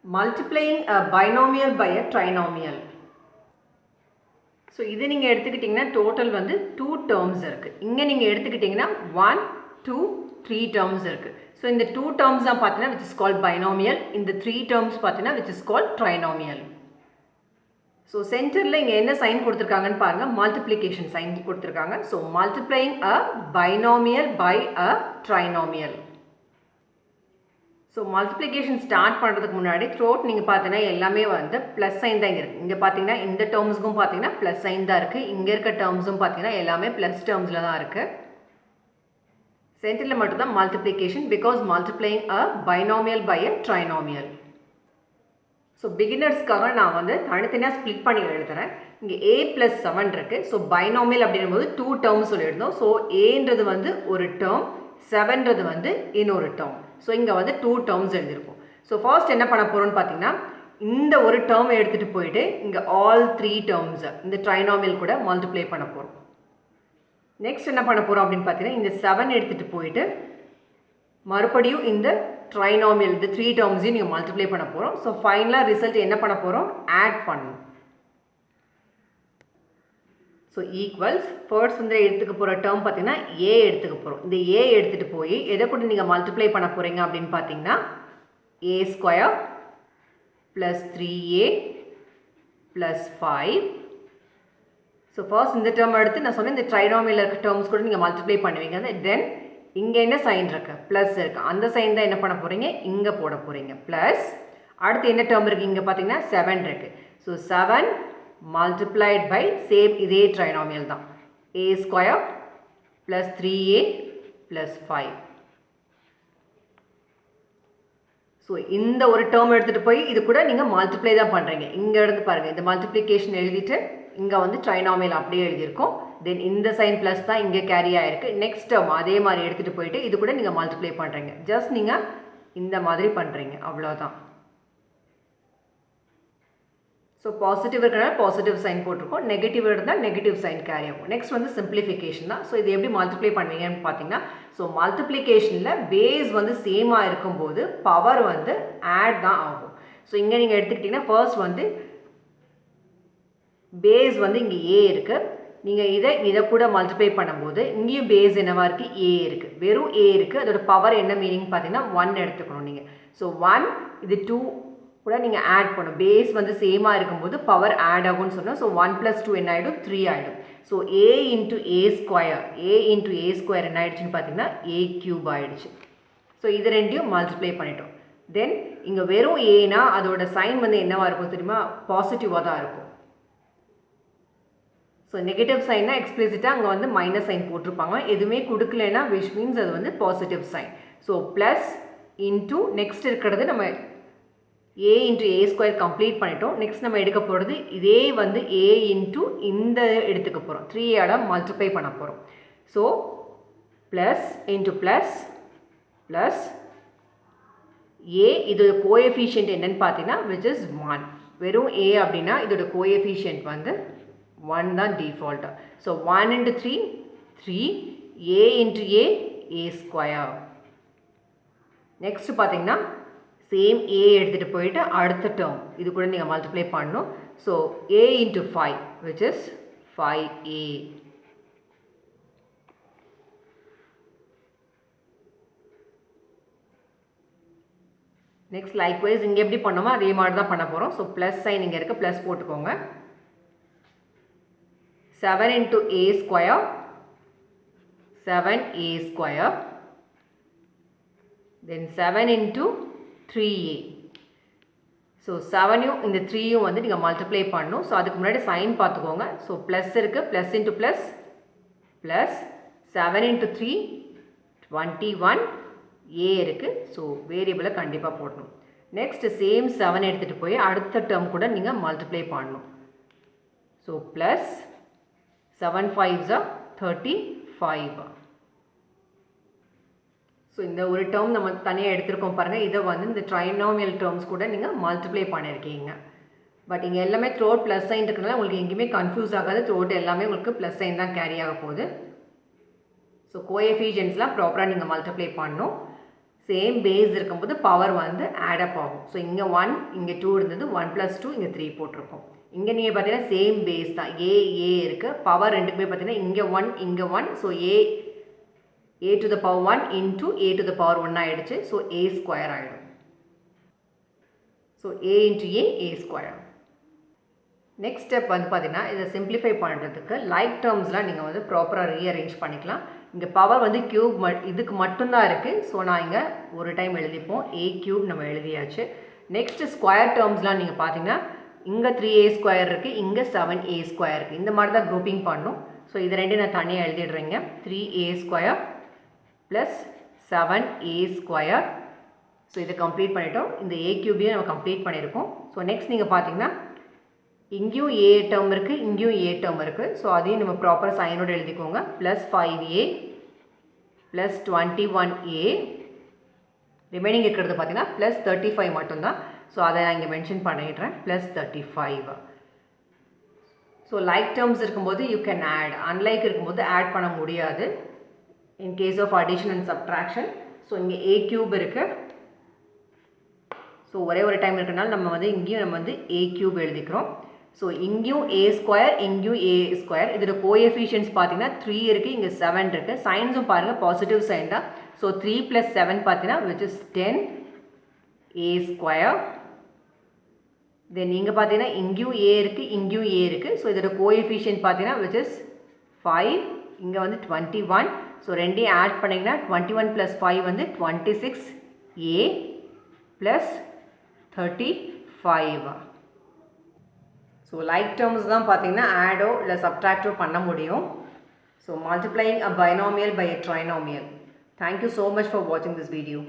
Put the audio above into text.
multiplying a binomial by a trinomial. So இது நீங்க எடுத்துக்கிட்டீங்கன்னா total வந்து 2 terms இருக்கு. இங்க நீங்க எடுத்துக்கிட்டீங்கன்னா 1 2 3 terms இருக்கு. So இந்த 2 terms தான் பார்த்தீங்கன்னா which is called binomial. இந்த 3 terms பார்த்தீங்கன்னா which is called trinomial. So centerல இங்க என்ன sign கொடுத்திருக்காங்கன்னு பாருங்க, multiplication sign கொடுத்திருக்காங்க. So multiplying a binomial by a trinomial. So multiplication start பண்ணுறதுக்கு முன்னாடி த்ரோட் நீங்கள் பார்த்தீங்கன்னா எல்லாமே வந்து ப்ளஸ் சைன் தான் இங்கே இருக்குது. இங்கே பார்த்தீங்கன்னா இந்த டேர்ம்ஸுக்கும் பார்த்தீங்கன்னா ப்ளஸ் சைன் தான் இருக்குது. இங்கே இருக்க டேர்ம்ஸும் பார்த்தீங்கன்னா எல்லாமே ப்ளஸ் டேர்ம்ஸில் தான் இருக்குது. சென்டரில் மட்டும்தான் multiplication because multiplying a binomial by a trinomial. So பிகினர்ஸ்க்காக நான் வந்து தனித்தனியாக ஸ்ப்ளிட் பண்ணி எழுதுகிறேன். இங்கே a + 7 இருக்குது. ஸோ பைனாமியல் அப்படிங்கும்போது 2 டேர்ம்ஸ் சொல்லியிருந்தோம். ஸோ ஏன்றது வந்து ஒரு டேர்ம், 7ன்றது வந்து இன்னொரு டேர்ம். ஸோ இங்கே வந்து 2 டேர்ம்ஸ் எழுதியிருக்கும். ஸோ ஃபர்ஸ்ட் என்ன பண்ண போகிறோம்னு பார்த்தீங்கன்னா இந்த ஒரு டேர்ம் எடுத்துகிட்டு போயிட்டு இங்கே ஆல் 3 டேர்ம்ஸை இந்த ட்ரைனாமியல் கூட மல்டிப்ளை பண்ண போகிறோம். நெக்ஸ்ட் என்ன பண்ண போகிறோம் அப்படின்னு பார்த்தீங்கன்னா இந்த 7 எடுத்துகிட்டு போயிட்டு மறுபடியும் இந்த ட்ரைனாமியல் இந்த 3 டேர்ம்ஸையும் நீங்கள் மல்டிப்ளை பண்ண போகிறோம். ஸோ ஃபைனலாக ரிசல்ட் என்ன பண்ண போகிறோம், ஆட் பண்ணணும். ஸோ ஈக்குவல்ஸ் ஃபர்ஸ்ட் வந்து எடுத்துக்க போகிற டேர்ம் பார்த்தீங்கன்னா ஏ எடுத்துக்க போகிறோம். இந்த ஏ எடுத்துகிட்டு போய் எதை கூட நீங்கள் மல்டிப்ளை பண்ண போகிறீங்க அப்படின்னு பார்த்தீங்கன்னா a² + 3a + 5. ஸோ ஃபர்ஸ்ட் இந்த டேர்ம் எடுத்து நான் சொன்னேன் இந்த ட்ரைனாமியல் இருக்க டேர்ம்ஸ் கூட நீங்கள் மல்டிப்ளை பண்ணுவீங்க. தென் இங்கே என்ன சைன் இருக்குது, ப்ளஸ் இருக்குது, அந்த சைன் தான் என்ன பண்ண போகிறீங்க இங்கே போட போகிறீங்க. ப்ளஸ் அடுத்து என்ன டேர்ம் இருக்குது இங்கே பார்த்தீங்கன்னா 7 இருக்குது. ஸோ 7 multiplied by சேம் இதே ட்ரைனாமியல் தான் a² + 3a + 5. ஸோ இந்த ஒரு டேர்ம் எடுத்துகிட்டு போய் இது கூட நீங்கள் மல்டிப்ளை தான் பண்ணுறீங்க. இங்கே இருந்து பாருங்கள் இந்த மல்டிப்ளிகேஷன் எழுதிட்டு இங்கே வந்து ட்ரைனாமியல் அப்படியே எழுதியிருக்கோம். தென் இந்த சைன் ப்ளஸ் தான் இங்கே கேரி ஆகிருக்கு. நெக்ஸ்ட் டேர்ம் அதே மாதிரி எடுத்துகிட்டு போயிட்டு இது கூட நீங்கள் மல்டிப்ளை பண்ணுறீங்க. ஜஸ்ட் நீங்கள் இந்த மாதிரி பண்ணுறீங்க, அவ்வளோதான். ஸோ பாசிட்டிவ் இருக்கிறனால பாசிட்டிவ் சைன் போட்டிருக்கோம், நெகட்டிவ் இருந்தால் நெகட்டிவ் சைன் கேரி ஆகும். நெக்ஸ்ட் வந்து சிம்பிளிஃபிகேஷன் தான். ஸோ இது எப்படி மல்டிப்ளை பண்ணுவீங்கன்னு பார்த்தீங்கன்னா ஸோ மல்டிப்ளிகேஷனில் பேஸ் வந்து சேமாக இருக்கும்போது பவர் வந்து ஆட் தான் ஆகும். ஸோ இங்கே நீங்கள் எடுத்துக்கிட்டிங்கன்னா ஃபர்ஸ்ட் வந்து பேஸ் வந்து இங்கே ஏ இருக்குது. நீங்கள் இதை கூட மல்டிப்ளை பண்ணும்போது இங்கேயும் பேஸ் என்னவா இருக்குது, ஏ இருக்குது, வெறும் ஏ இருக்குது. அதோட பவர் என்ன மீனிங் பார்த்தீங்கன்னா 1 எடுத்துக்கணும் நீங்கள். ஸோ 1 இது 2 கூட நீங்கள் ஆட் பண்ணும். பேஸ் வந்து சேமாக இருக்கும்போது பவர் ஆட் ஆகும்னு சொன்னோம். ஸோ 1 + 2 என்ன ஆகிடும், 3 ஆகிடும். ஸோ a × a² என்ன ஆகிடுச்சுன்னு பார்த்தீங்கன்னா a³ ஆகிடுச்சு. ஸோ இது ரெண்டையும் மல்டிப்ளை பண்ணிட்டோம். தென் இங்கே வெறும் ஏனா அதோட சைன் வந்து என்னவாக இருக்கும் தெரியுமா, பாசிட்டிவாக தான் இருக்கும். ஸோ நெகட்டிவ் சைன்னா எக்ஸ்பிளிசிட்டாக அங்கே வந்து மைனஸ் சைன் போட்டிருப்பாங்க. எதுவுமே கொடுக்கலன்னா விச் மீன்ஸ் அது வந்து positive sign. So plus into next இருக்கிறது நம்ம a × a² கம்ப்ளீட் பண்ணிட்டோம். நெக்ஸ்ட் நம்ம எடுக்க போகிறது இதே வந்து a × இந்த எடுத்துக்க போகிறோம், 3 மல்டிப்ளை பண்ண போகிறோம். So plus into plus plus a இதோட கோஎஃபிஷியன்ட் என்னன்னு பார்த்தீங்கன்னா விச் இஸ் 1. வெறும் a அப்படின்னா இதோட கோஎஃபிஷியன்ட் வந்து 1 தான் டிஃபால்ட்டாக. ஸோ 1 × 3 3 a × a² நெக்ஸ்ட் பார்த்தீங்கன்னா சேம் a எடுத்துகிட்டு போயிட்டு அடுத்த டேர்ம் இது கூட நீங்கள் மல்டிப்ளை பண்ணணும். So a × 5 which is 5a. Next likewise இங்கே எப்படி பண்ணோமோ அதே மாதிரி தான் பண்ண போகிறோம். ஸோ ப்ளஸ் சைன் இங்கே இருக்க ப்ளஸ் போட்டுக்கோங்க. 7 × a² 7a², then 7 × 3a. So 7யும் இந்த 3யும் வந்து நீங்கள் மல்டிப்ளை பண்ணணும். ஸோ அதுக்கு முன்னாடி சைன் பார்த்துக்கோங்க. ஸோ ப்ளஸ் இருக்குது, plus into plus plus 7 × 3 21 a இருக்குது. ஸோ வேரியபிளை கண்டிப்பாக போடணும். நெக்ஸ்ட் சேம் 7 எடுத்துகிட்டு போய் அடுத்த டேர்ம் கூட நீங்கள் மல்டிப்ளை பண்ணணும். So plus 7 5s are 35. So இந்த ஒரு டேர்ம் நம்ம தனியாக எடுத்துருக்கோம் பாருங்கள். இதை வந்து இந்த ட்ரைனாமியல் டேர்ம்ஸ் கூட நீங்கள் மல்டிப்ளை பண்ணியிருக்கீங்க. பட் இங்கே எல்லாமே த்ரோட் ப்ளஸ் சைன் இருக்கிறதுனால உங்களுக்கு எங்கேயுமே கன்ஃபியூஸ் ஆகாது. த்ரோட் எல்லாமே உங்களுக்கு ப்ளஸ் சைன் தான் கேரி ஆக போகுது. ஸோ கோஎஃபிஷியன்ட்ஸ்லாம் ப்ராப்பராக நீங்கள் மல்டிப்ளை பண்ணணும். சேம் பேஸ் இருக்கும்போது பவர் வந்து ஆட் அப் ஆகும். ஸோ இங்கே 1 இங்கே 2 இருந்தது, 1 + 2 இங்கே 3 போட்டிருக்கோம். இங்கே நீங்கள் பார்த்தீங்கன்னா சேம் பேஸ் தான், ஏ இருக்குது, பவர் ரெண்டுக்குமே பார்த்தீங்கன்னா இங்கே 1 இங்கே 1. So a to the power 1 into a to the power 1 ஆகிடுச்சு. ஸோ a ஸ்கொயர் ஆகிடும். So a into a square. Next step வந்து பார்த்தீங்கன்னா இதை சிம்பிளிஃபை பண்ணுறதுக்கு லைக் டேர்ம்ஸ்லாம் நீங்கள் வந்து ப்ராப்பராக ரீஅரேஞ்ச் பண்ணிக்கலாம். இங்கே பவர் வந்து க்யூப் இதுக்கு மட்டும்தான் இருக்குது. ஸோ நான் இங்கே ஒரு டைம் எழுதிப்போம், a க்யூப் நம்ம எழுதியாச்சு. நெக்ஸ்ட்டு ஸ்கொயர் டேர்ம்ஸ்லாம் நீங்கள் பார்த்தீங்கன்னா இங்கே 3a ஸ்கொயர் இருக்குது, இங்கே 7a ஸ்கொயர் இருக்குது. இந்த மாதிரி தான் குரூப்பிங் பண்ணணும். ஸோ இது ரெண்டையும் நான் தனியாக எழுதிடுறேங்க. 3a square plus 7a square. So இதை கம்ப்ளீட் பண்ணிட்டோம். இந்த a க்யூபையும் நம்ம கம்ப்ளீட் பண்ணியிருக்கோம். ஸோ நெக்ஸ்ட் நீங்கள் பார்த்தீங்கன்னா இங்கேயும் a டேர்ம் இருக்குது, இங்கேயும் a டேர்ம் இருக்குது. ஸோ அதையும் நம்ம ப்ராப்பர் சைனோடு எழுதிக்கோங்க. Plus 5a plus 21a. Remaining இருக்கிறது பார்த்தீங்கன்னா ப்ளஸ் 35 மட்டும்தான். ஸோ அதை நான் இங்கே மென்ஷன் பண்ணிடுறேன், ப்ளஸ் 35. ஸோ லைக் டேர்ம்ஸ் இருக்கும்போது யூ கேன் ஆட், அன்லைக் இருக்கும்போது ஆட் பண்ண முடியாது in case of addition and subtraction. So இங்கே a க்யூப் இருக்குது. ஸோ ஒரே ஒரு டைம் இருக்கிறனால நம்ம வந்து இங்கேயும் நம்ம வந்து a க்யூப் எழுதிக்கிறோம். ஸோ இங்கேயும் a ஸ்கொயர், இங்கேயும் a ஸ்கொயர். இதோட கோஎஃபிஷியன்ஸ் பார்த்தீங்கன்னா 3 இருக்குது, இங்கே 7 இருக்குது. சைன்ஸும் பாருங்கள் பாசிட்டிவ் சைன் தான். ஸோ 3 + 7 பார்த்தீங்கன்னா விச் இஸ் 10a ஸ்கொயர். தென் இங்கே பார்த்தீங்கன்னா இங்கேயும் a இருக்குது, இங்கேயும் a இருக்குது. ஸோ இதோட கோஎஃபிஷியன்ட் பார்த்தீங்கன்னா விச் இஸ் 5, இங்கே வந்து 21. ஸோ ரெண்டையும் ஆட் பண்ணிங்கன்னா 21 + 5 வந்து 26a plus 35. So like terms தான் பார்த்தீங்கன்னா ஆடோ இல்லை சப்ட்ராக்டோ பண்ண முடியும். So multiplying a binomial by a trinomial. Thank you so much for watching this video.